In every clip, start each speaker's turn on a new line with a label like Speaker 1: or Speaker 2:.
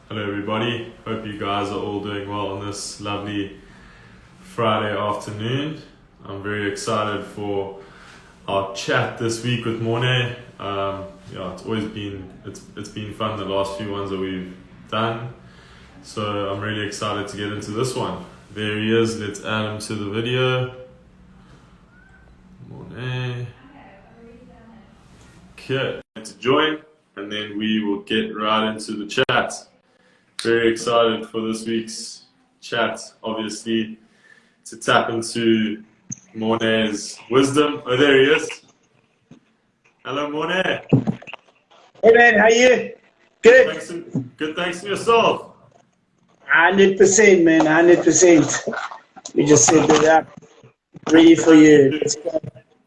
Speaker 1: Hello everybody, hope you guys are all doing well on this lovely Friday afternoon. I'm very excited for our chat this week with Morne. It's been fun the last few ones that we've done. So I'm really excited to get into this one. There he is, let's add him to the video. Morne. Okay, to join and then we will get right into the chat. Very excited for this week's chat, obviously, to tap into Morne's wisdom. Oh, there he is. Hello, Morne.
Speaker 2: Hey man, how you? Good.
Speaker 1: Good, thanks to yourself.
Speaker 2: 100%, man, 100%. We just set it up, ready for you.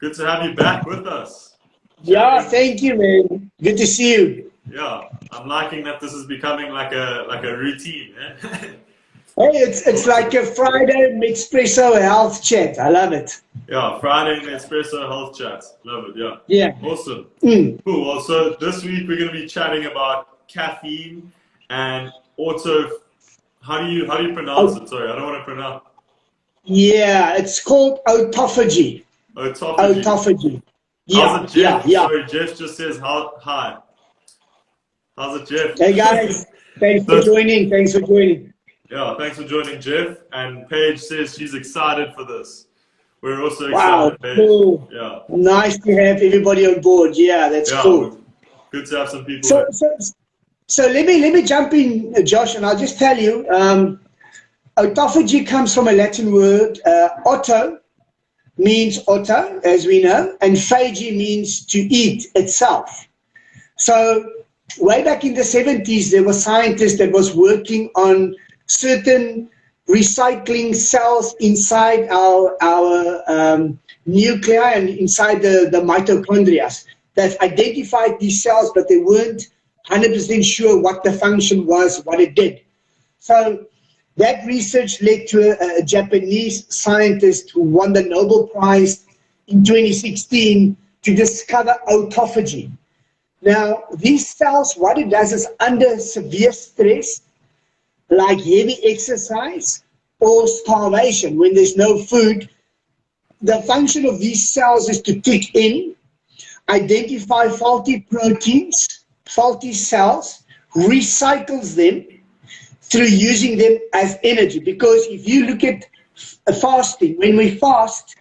Speaker 1: Good to have you back with us.
Speaker 2: Yeah, thank you, man. Good to see you.
Speaker 1: Yeah, I'm liking that this is becoming like a routine.
Speaker 2: Hey, it's like a Friday Medspresso health chat. I love it.
Speaker 1: Yeah, Friday Medspresso health chat. Love it. Yeah.
Speaker 2: Yeah.
Speaker 1: Awesome. Cool. Well, so this week we're going to be chatting about caffeine and How do you pronounce it? Sorry, I don't want to pronounce.
Speaker 2: Yeah, it's called autophagy. Autophagy. Yeah.
Speaker 1: How's it, Jeff?
Speaker 2: Yeah.
Speaker 1: Sorry, Jeff just says hi. How's it, Jeff?
Speaker 2: Hey guys, thanks for joining.
Speaker 1: Yeah, thanks for joining, Jeff. And Paige says she's excited for this. We're also
Speaker 2: wow,
Speaker 1: excited, Paige.
Speaker 2: cool.
Speaker 1: Yeah.
Speaker 2: Nice to have everybody on board. Yeah, that's cool.
Speaker 1: Good to have some people.
Speaker 2: So let me jump in, Josh, and I'll just tell you, autophagy comes from a Latin word. Auto means auto, as we know, and phagy means to eat itself. So way back in the 70s, there were scientists that was working on certain recycling cells inside our nuclei and inside the mitochondria that identified these cells, but they weren't 100% sure what the function was, what it did. So that research led to a Japanese scientist who won the Nobel Prize in 2016 to discover autophagy. Now, these cells, what it does is under severe stress, like heavy exercise or starvation, when there's no food, the function of these cells is to kick in, identify faulty proteins, faulty cells, recycles them through using them as energy. Because if you look at fasting, when we fast,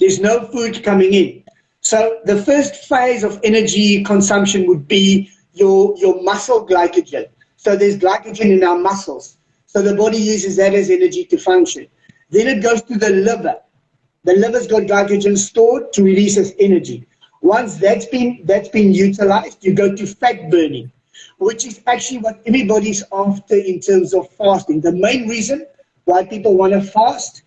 Speaker 2: there's no food coming in. So the first phase of energy consumption would be your muscle glycogen. So there's glycogen in our muscles. So the body uses that as energy to function. Then it goes to the liver. The liver's got glycogen stored to release as energy. Once that's been utilized, you go to fat burning, which is actually what everybody's after in terms of fasting. The main reason why people want to fast,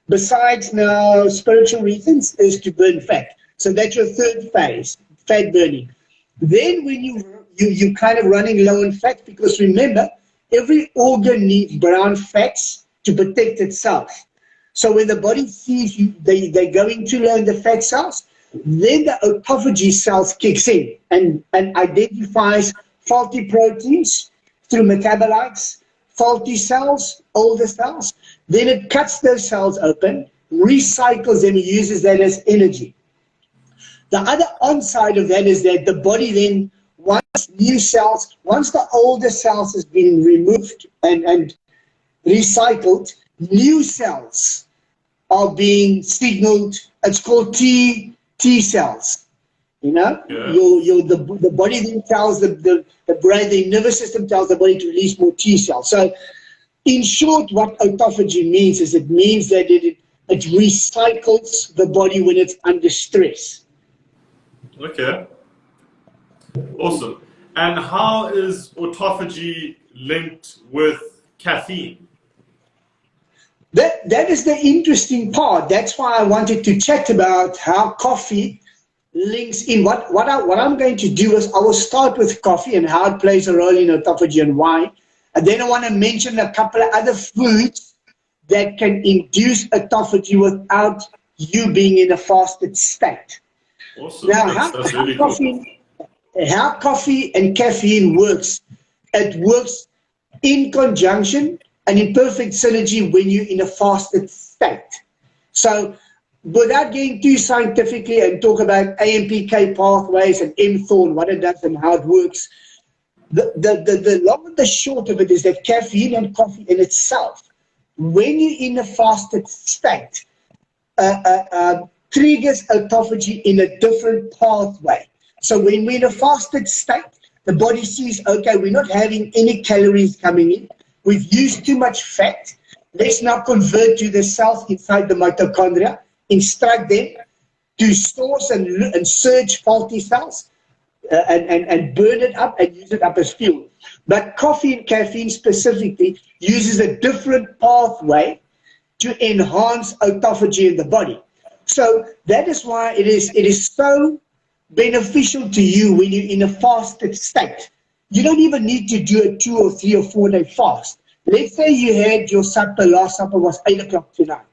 Speaker 2: besides now spiritual reasons, is to burn fat. So that's your third phase, fat burning. Then when you're kind of running low on fat, because remember, every organ needs brown fats to protect itself. So when the body sees they're going too low in the fat cells, then the autophagy cells kicks in and identifies faulty proteins through metabolites, faulty cells, older cells. Then it cuts those cells open, recycles them, and uses that as energy. The other onside of that is that the body then wants new cells, once the older cells has been removed and recycled, new cells are being signaled. It's called T cells. You know, the body then tells the brain, the nervous system tells the body to release more T cells. So, in short, what autophagy means is it means that it recycles the body when it's under stress.
Speaker 1: Okay. Awesome. And how is autophagy linked with caffeine?
Speaker 2: That is the interesting part. That's why I wanted to chat about how coffee links in. What I'm going to do is I will start with coffee and how it plays a role in autophagy and why. And then I want to mention a couple of other foods that can induce autophagy without you being in a fasted state.
Speaker 1: Awesome.
Speaker 2: Now,
Speaker 1: that's really cool.
Speaker 2: How coffee and caffeine works, it works in conjunction and in perfect synergy when you're in a fasted state. So without getting too scientifically and talk about AMPK pathways and mTOR and what it does and how it works, the long and the short of it is that caffeine and coffee in itself, when you're in a fasted state, triggers autophagy in a different pathway. So when we're in a fasted state, the body sees, okay, we're not having any calories coming in. We've used too much fat. Let's now convert to the cells inside the mitochondria, instruct them to source and surge faulty cells and burn it up and use it up as fuel. But coffee and caffeine specifically uses a different pathway to enhance autophagy in the body. So that is why it is so beneficial to you when you're in a fasted state. You don't even need to do a 2 or 3 or 4 day fast. Let's say you had your supper, last supper was 8 o'clock tonight.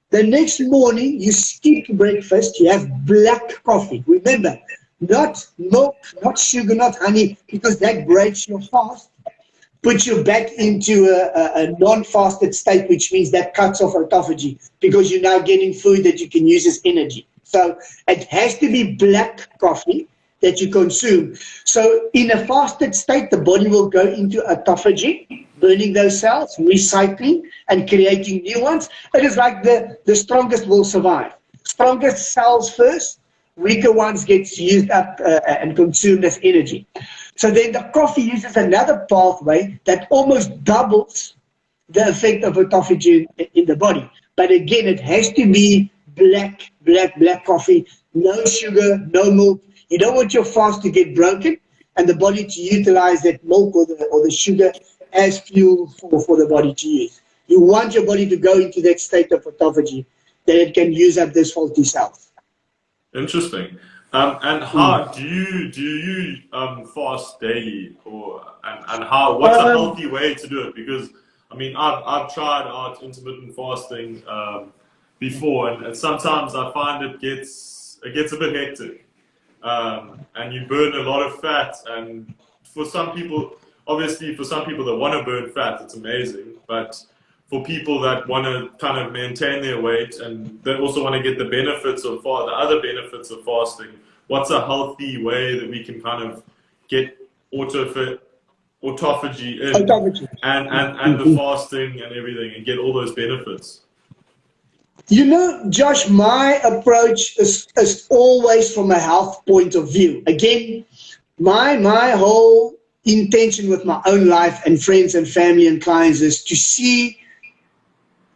Speaker 2: The next morning, you skip breakfast, you have black coffee. Remember, not milk, not sugar, not honey, because that breaks your fast, puts you back into a non-fasted state, which means that cuts off autophagy, because you're now getting food that you can use as energy. So it has to be black coffee that you consume. So in a fasted state, the body will go into autophagy, burning those cells, recycling, and creating new ones. It is like the strongest will survive. Strongest cells first, weaker ones get used up and consumed as energy. So then the coffee uses another pathway that almost doubles the effect of autophagy in the body. But again, it has to be black coffee, no sugar, no milk. You don't want your fast to get broken and the body to utilize that milk or the sugar as fuel for the body to use. You want your body to go into that state of autophagy that it can use up those faulty cells.
Speaker 1: Interesting. And how do you fast daily, and how? What's a healthy way to do it? Because I mean, I've tried out intermittent fasting before, and sometimes I find it gets a bit hectic, and you burn a lot of fat. And for some people, obviously, for some people that want to burn fat, it's amazing. But for people that want to kind of maintain their weight and they also want to get the benefits of the other benefits of fasting, what's a healthy way that we can kind of get autophagy in and the fasting and everything and get all those benefits?
Speaker 2: You know, Josh, my approach is always from a health point of view. Again, my whole intention with my own life and friends and family and clients is to see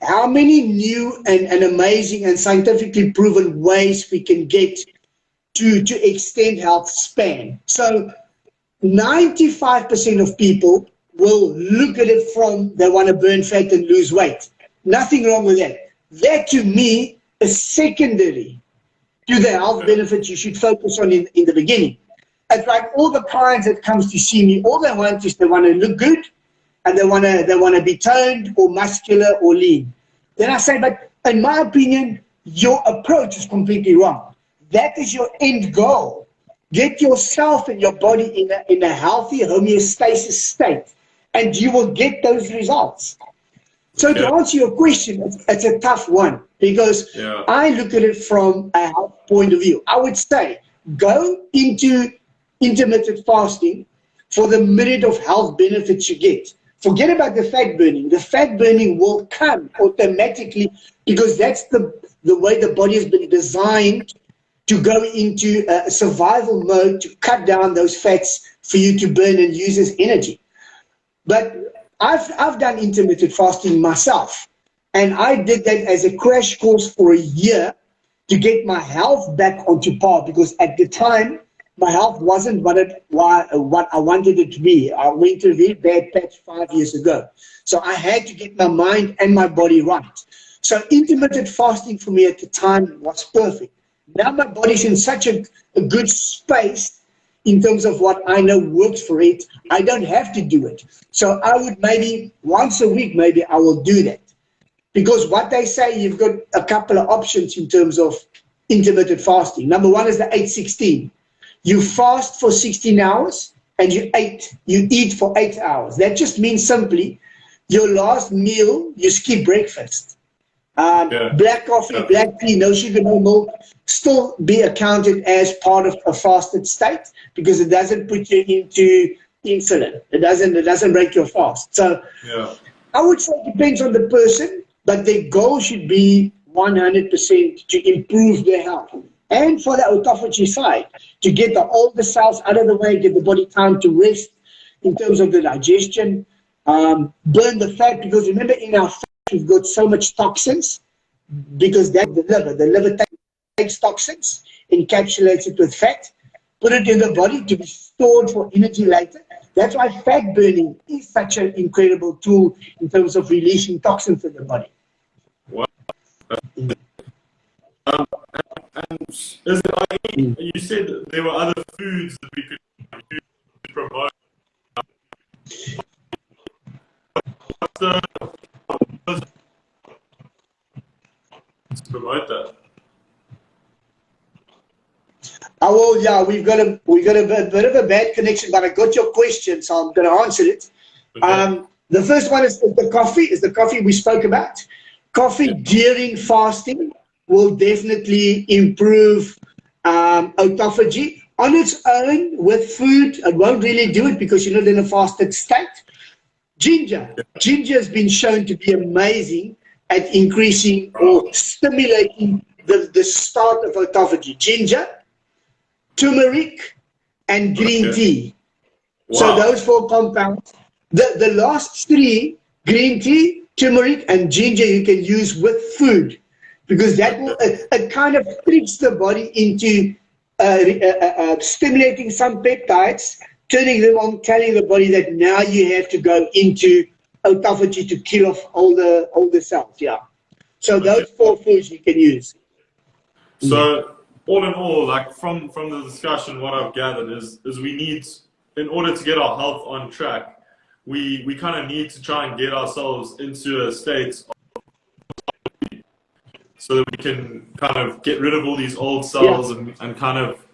Speaker 2: how many new and amazing and scientifically proven ways we can get to extend health span. So 95% of people will look at it from they want to burn fat and lose weight. Nothing wrong with that. That to me is secondary to the health benefits you should focus on in the beginning. It's like all the clients that comes to see me, all they want is they want to look good and they want to be toned or muscular or lean. Then I say, but in my opinion, your approach is completely wrong. That is your end goal. Get yourself and your body in a healthy homeostasis state, and you will get those results. So to answer your question, it's a tough one because I look at it from a health point of view. I would say go into intermittent fasting for the myriad of health benefits you get. Forget about the fat burning. The fat burning will come automatically because that's the way the body has been designed to go into a survival mode to cut down those fats for you to burn and use as energy. But I've done intermittent fasting myself, and I did that as a crash course for a year to get my health back onto par because at the time, my health wasn't what I wanted it to be. I went through a very bad patch 5 years ago. So I had to get my mind and my body right. So intermittent fasting for me at the time was perfect. Now my body's in such a good space in terms of what I know works for it. I don't have to do it. So I would maybe once a week, maybe I will do that. Because what they say, you've got a couple of options in terms of intermittent fasting. Number one is the 8-16. You fast for 16 hours and you eat for 8 hours. That just means simply your last meal, you skip breakfast. Black coffee, black tea, no sugar, no milk, still be accounted as part of a fasted state because it doesn't put you into insulin. It doesn't break your fast. So I would say it depends on the person, but their goal should be 100% to improve their health. And for the autophagy side, to get the older cells out of the way, get the body time to rest in terms of the digestion, burn the fat, because remember in our fat we've got so much toxins, because that's the liver takes toxins, encapsulates it with fat, put it in the body to be stored for energy later. That's why fat burning is such an incredible tool in terms of releasing toxins in the body.
Speaker 1: Wow. And you said there were other foods that we could use to promote. To promote that.
Speaker 2: Oh, well, yeah, we've got a bit of a bad connection, but I got your question, so I'm going to answer it. Okay. The first one is the coffee we spoke about. Coffee during fasting will definitely improve autophagy. On its own, with food, it won't really do it because you're not in a fasted state. Ginger has been shown to be amazing at increasing or stimulating the start of autophagy. Ginger, turmeric, and green tea. Wow. So those 4 compounds. The last 3, green tea, turmeric, and ginger, you can use with food because that will it kind of tricks the body into stimulating some peptides, turning them on, telling the body that now you have to go into autophagy to kill off all the cells. Yeah. So those 4 foods you can use.
Speaker 1: So all in all, like from the discussion, what I've gathered is we need, in order to get our health on track, we kind of need to try and get ourselves into a state so that we can kind of get rid of all these old cells and kind of,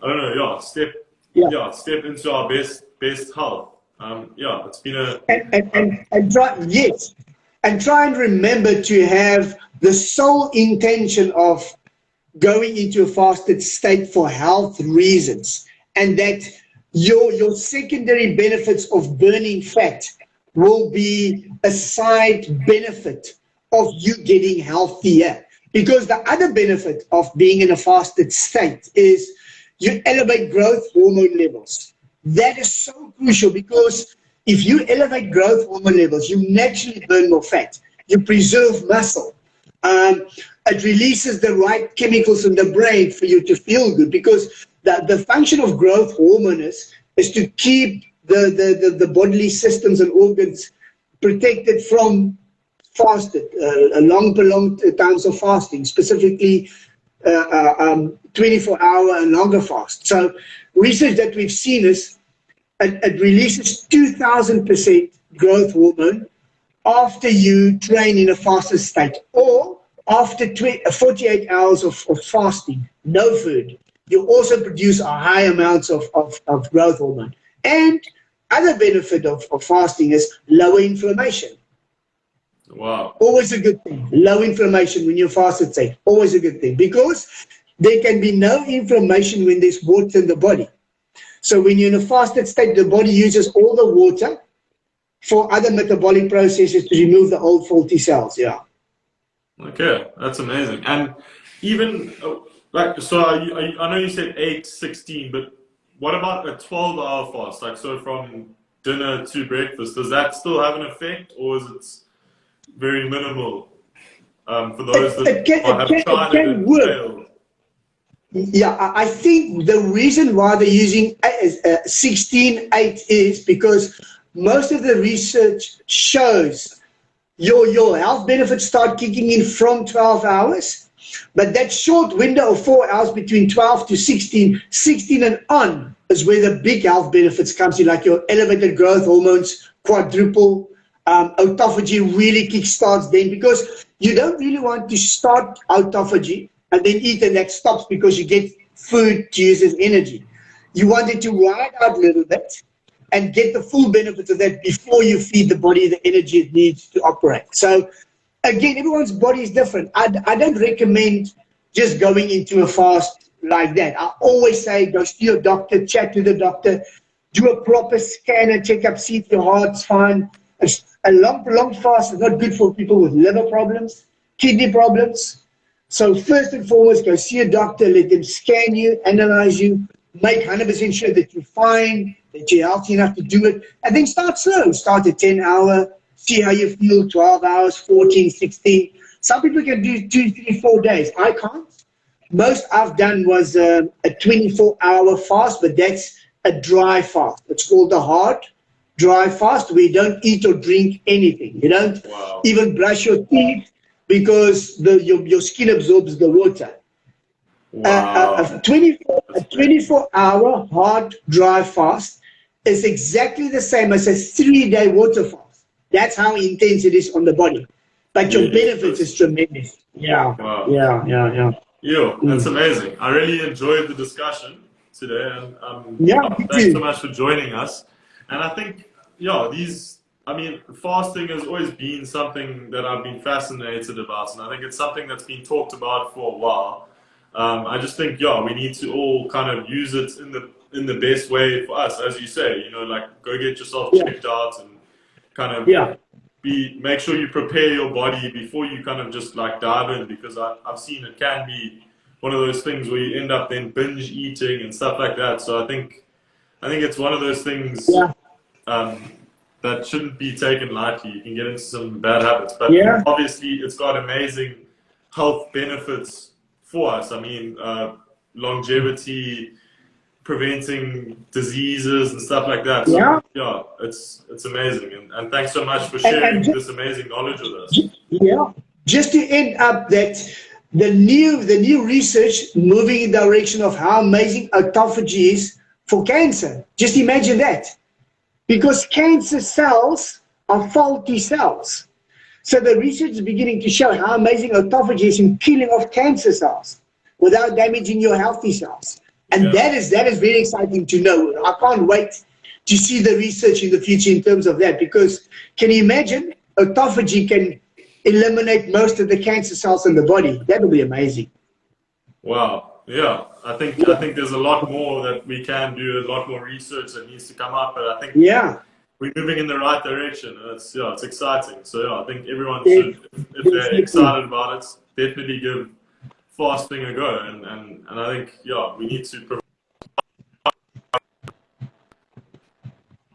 Speaker 1: I don't know, step into our best health. It's been
Speaker 2: and try and remember to have the sole intention of going into a fasted state for health reasons, and that your secondary benefits of burning fat will be a side benefit of you getting healthier. Because the other benefit of being in a fasted state is you elevate growth hormone levels. That is so crucial because if you elevate growth hormone levels, you naturally burn more fat. You preserve muscle. It releases the right chemicals in the brain for you to feel good, because the function of growth hormone is to keep the bodily systems and organs protected from fasted, prolonged times of fasting, specifically 24-hour and longer fast. So research that we've seen is it releases 2,000% growth hormone after you train in a fasted state, or after 48 hours of fasting, no food. You also produce a high amounts of growth hormone. And other benefit of fasting is lower inflammation.
Speaker 1: Wow.
Speaker 2: Always a good thing. Low inflammation when you're fasted state. Always a good thing, because there can be no inflammation when there's water in the body. So when you're in a fasted state, the body uses all the water for other metabolic processes to remove the old faulty cells. Yeah.
Speaker 1: Okay, that's amazing. And even I know you said 8-16, but what about a 12-hour fast? Like, so from dinner to breakfast, does that still have an effect, or is it very minimal for those that have tried it and failed?
Speaker 2: Yeah, I think the reason why they're using 16-8 is because most of the research shows your health benefits start kicking in from 12 hours, but that short window of 4 hours between 12 to 16 and on is where the big health benefits comes in, like your elevated growth hormones quadruple, autophagy really kickstarts then, because you don't really want to start autophagy and then eat and that stops because you get food to use as energy. You want it to ride out a little bit and get the full benefit of that before you feed the body the energy it needs to operate. So again, everyone's body is different. I don't recommend just going into a fast like that. I always say, go see your doctor, chat to the doctor, do a proper scan and check up, see if your heart's fine. A long fast is not good for people with liver problems, kidney problems. So first and foremost, go see a doctor, let them scan you, analyze you, make 100% sure that you're fine, that you're healthy enough to do it, and then start slow. Start at 10 hour, see how you feel, 12 hours, 14, 16. Some people can do 2, 3, 4 days. I can't. Most I've done was a 24-hour fast, but that's a dry fast. It's called the hard dry fast, where you don't eat or drink anything. You don't even brush your teeth because your skin absorbs the water.
Speaker 1: Wow.
Speaker 2: A 24-hour hard dry fast is exactly the same as a 3-day water fast. That's how intense it is on the body. But your benefits is tremendous. Yeah.
Speaker 1: Wow.
Speaker 2: Yeah.
Speaker 1: Yo, that's amazing. I really enjoyed the discussion today, and thanks so much for joining us. And I think, fasting has always been something that I've been fascinated about, and I think it's something that's been talked about for a while. I just think, we need to all kind of use it in the best way for us, as you say. Like, go get yourself checked out and kind of make sure you prepare your body before you kind of just like dive in, because I've seen it can be one of those things where you end up then binge eating and stuff like that. So I think it's one of those things that shouldn't be taken lightly. You can get into some bad habits, but obviously it's got amazing health benefits for us. I mean, longevity, preventing diseases and stuff like that. So, it's amazing. And thanks so much for sharing this amazing knowledge with us.
Speaker 2: Yeah. Just to end up that the new research moving in the direction of how amazing autophagy is for cancer. Just imagine that. Because cancer cells are faulty cells. So the research is beginning to show how amazing autophagy is in killing off cancer cells without damaging your healthy cells. And that is very exciting to know. I can't wait to see the research in the future in terms of that, because can you imagine autophagy can eliminate most of the cancer cells in the body? That would be amazing.
Speaker 1: Wow. Yeah. I think there's a lot more that we can do, a lot more research that needs to come up, but I think we're moving in the right direction, and it's exciting. So I think everyone should, if they're excited about it, definitely give fasting a go, and I think we need to provide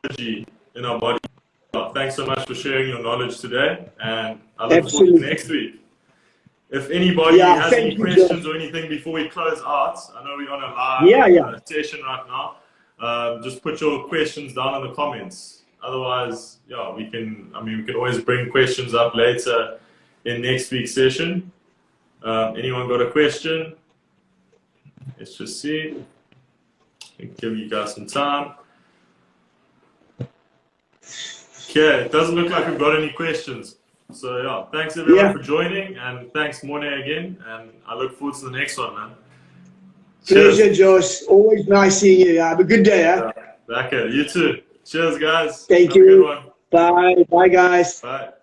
Speaker 1: energy in our body. Thanks so much for sharing your knowledge today, and I look forward to next week. If anybody has any questions or anything before we close out, I know we're on a live session right now. Just put your questions down in the comments. Otherwise, we can always bring questions up later in next week's session. Anyone got a question? Let's just see. I'll give you guys some time. Okay, it doesn't look like we've got any questions. So thanks everyone for joining, and thanks Morne again, and I look forward to the next one, man.
Speaker 2: Pleasure, Josh. Always nice seeing you. Have a good day.
Speaker 1: Okay, you too. Cheers, guys.
Speaker 2: Thank you. Have a good one. Bye. Bye, guys.
Speaker 1: Bye.